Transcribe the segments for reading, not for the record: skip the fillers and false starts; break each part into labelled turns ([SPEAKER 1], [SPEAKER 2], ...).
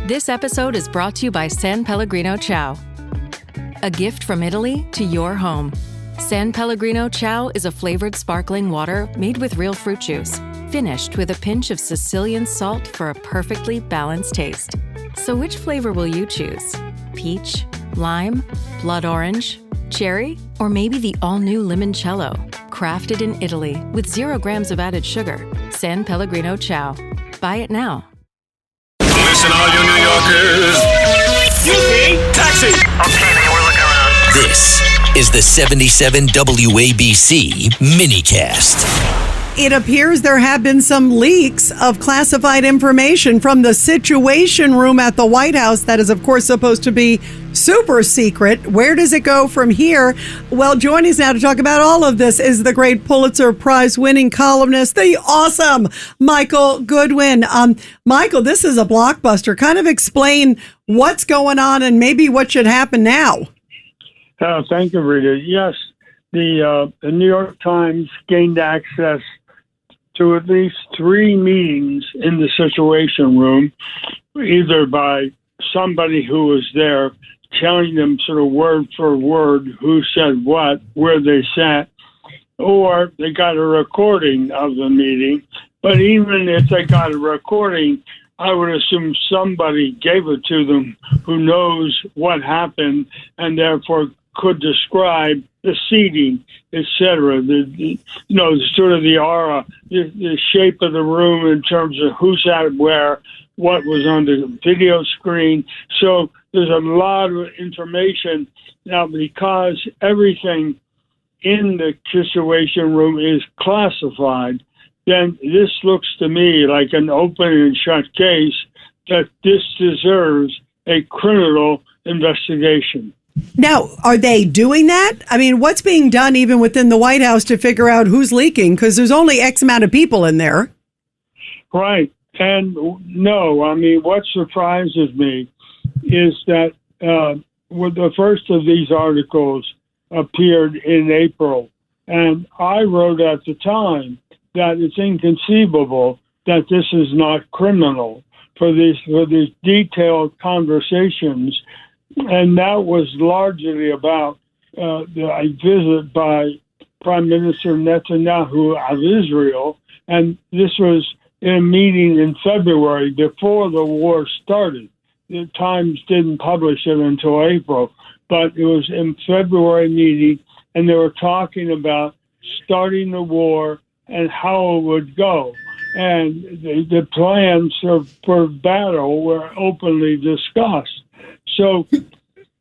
[SPEAKER 1] This episode is brought to you by San Pellegrino Ciao. A gift from Italy to your home. San Pellegrino Ciao is a flavored sparkling water made with real fruit juice, finished with a pinch of Sicilian salt for a perfectly balanced taste. So which flavor will you choose? Peach, lime, blood orange, cherry, or maybe the all-new limoncello? Crafted in Italy with 0 grams of added sugar. San Pellegrino Ciao. Buy it now.
[SPEAKER 2] Listen, all you New Yorkers. Excuse me, taxi.
[SPEAKER 3] Okay, man, we're looking around.
[SPEAKER 4] This is the 77 WABC minicast.
[SPEAKER 5] It appears there have been some leaks of classified information from the Situation Room at the White House that is, of course, supposed to be super secret. Where does it go from here? Well, joining us now to talk about all of this is the great Pulitzer Prize-winning columnist, the awesome Michael Goodwin. Michael, this is a blockbuster. Kind of explain what's going on and maybe what should happen now.
[SPEAKER 6] Thank you, Rita. Yes, the New York Times gained access to at least 3 meetings in the Situation Room, either by somebody who was there telling them sort of word for word who said what, where they sat, or they got a recording of the meeting. But even if they got a recording, I would assume somebody gave it to them who knows what happened and therefore could describe the seating, etc. The sort of the aura, the shape of the room in terms of who sat where, what was on the video screen. So there's a lot of information now because everything in the Situation Room is classified. Then this looks to me like an open and shut case that this deserves a criminal investigation.
[SPEAKER 5] Now, are they doing that? I mean, what's being done even within the White House to figure out who's leaking? Because there's only X amount of people in there.
[SPEAKER 6] Right. And no, I mean, what surprises me is that with the first of these articles appeared in April. And I wrote at the time that it's inconceivable that this is not criminal for these detailed conversations. And that was largely about a visit by Prime Minister Netanyahu of Israel. And this was in a meeting in February before the war started. The Times didn't publish it until April, but it was in February meeting, and they were talking about starting the war and how it would go. And the plans for battle were openly discussed. So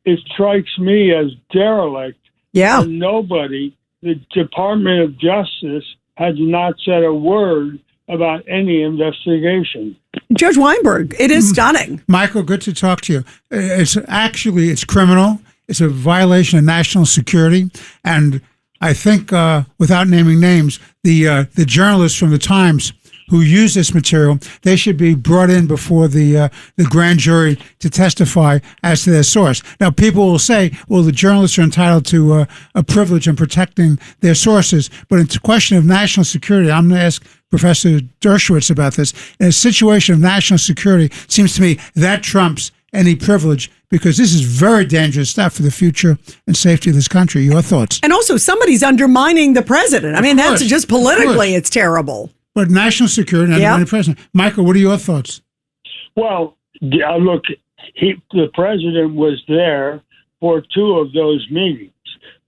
[SPEAKER 6] it strikes me as derelict.
[SPEAKER 5] Yeah.
[SPEAKER 6] And nobody, the Department of Justice has not said a word about any investigation.
[SPEAKER 5] Judge Weinberg, it is stunning.
[SPEAKER 7] Michael, good to talk to you. It's criminal. It's a violation of national security. And I think, without naming names, the journalists from the Times who use this material, they should be brought in before the grand jury to testify as to their source. Now, people will say, well, the journalists are entitled to a privilege in protecting their sources, but it's a question of national security. I'm going to ask Professor Dershowitz about this. In a situation of national security, it seems to me that trumps any privilege, because this is very dangerous stuff for the future and safety of this country. Your thoughts? And
[SPEAKER 5] also, somebody's undermining the president. I mean, that's just politically, it's terrible.
[SPEAKER 7] But national security and undermining the president. Michael, what are your thoughts?
[SPEAKER 6] Well, look, the president was there for 2 of those meetings.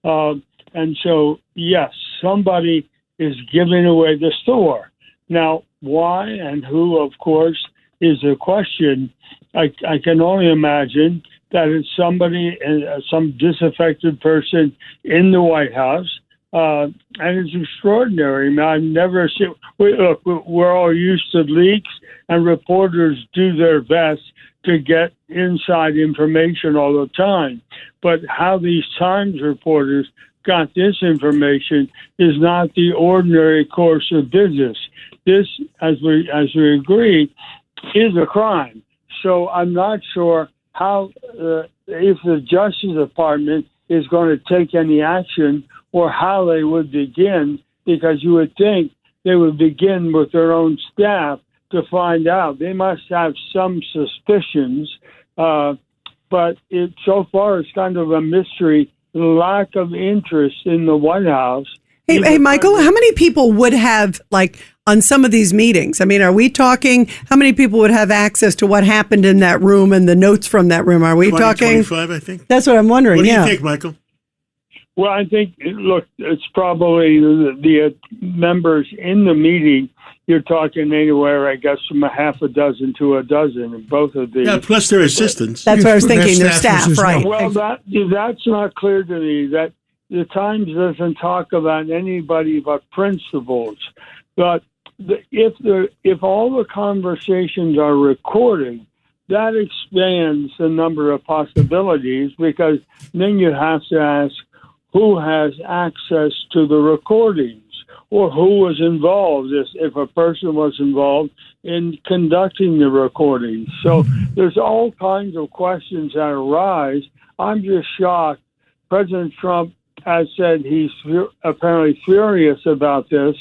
[SPEAKER 6] And so, yes, somebody is giving away the store. Now, why and who, of course, is the question. I can only imagine that it's somebody, some disaffected person in the White House. And it's extraordinary. I mean, I've never seen. Look, we're all used to leaks, and reporters do their best to get inside information all the time. But how these Times reporters got this information is not the ordinary course of business. This, as we agree, is a crime. So I'm not sure how, if the Justice Department is going to take any action or how they would begin, because you would think they would begin with their own staff to to find out. They must have some suspicions, but so far it's kind of a mystery. Lack of interest in the White House.
[SPEAKER 5] Hey, Michael, how many people would have, like, on some of these meetings? I mean, are we talking, how many people would have access to what happened in that room and the notes from that room? Are we
[SPEAKER 8] 20,
[SPEAKER 5] talking?
[SPEAKER 8] 25, I think.
[SPEAKER 5] That's what I'm wondering,
[SPEAKER 8] What do you think, Michael?
[SPEAKER 6] Well, I think, look, it's probably the members in the meeting. You're talking anywhere, I guess, from a half a dozen to a dozen in both of these.
[SPEAKER 8] Yeah, plus their assistants.
[SPEAKER 5] That's what I was thinking, their
[SPEAKER 7] Their staffers
[SPEAKER 5] staff,
[SPEAKER 7] as
[SPEAKER 5] right.
[SPEAKER 6] Well, that's not clear to me. That the Times doesn't talk about anybody but principals. But if all the conversations are recorded, that expands the number of possibilities, because then you have to ask who has access to the recordings, or who was involved, if a person was involved in conducting the recordings. So there's all kinds of questions that arise. I'm just shocked. President Trump has said he's apparently furious about this,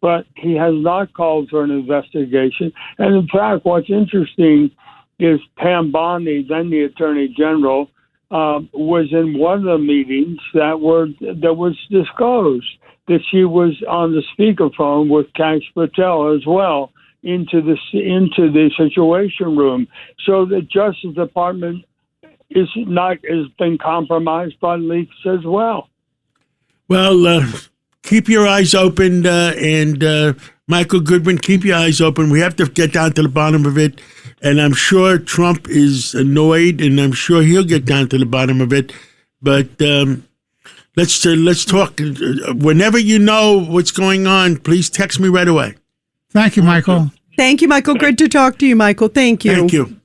[SPEAKER 6] but he has not called for an investigation. And in fact, what's interesting is Pam Bondi, then the Attorney General, was in one of the meetings that was disclosed, that she was on the speakerphone with Kash Patel as well into the Situation Room. So the Justice Department has been compromised by leaks as well.
[SPEAKER 8] Well, keep your eyes open, and Michael Goodwin, keep your eyes open. We have to get down to the bottom of it, and I'm sure Trump is annoyed, and I'm sure he'll get down to the bottom of it. But let's talk. Whenever you know what's going on, please text me right away.
[SPEAKER 7] Thank you, Michael.
[SPEAKER 5] Thank you, Michael. Good to talk to you, Michael. Thank you.
[SPEAKER 8] Thank you.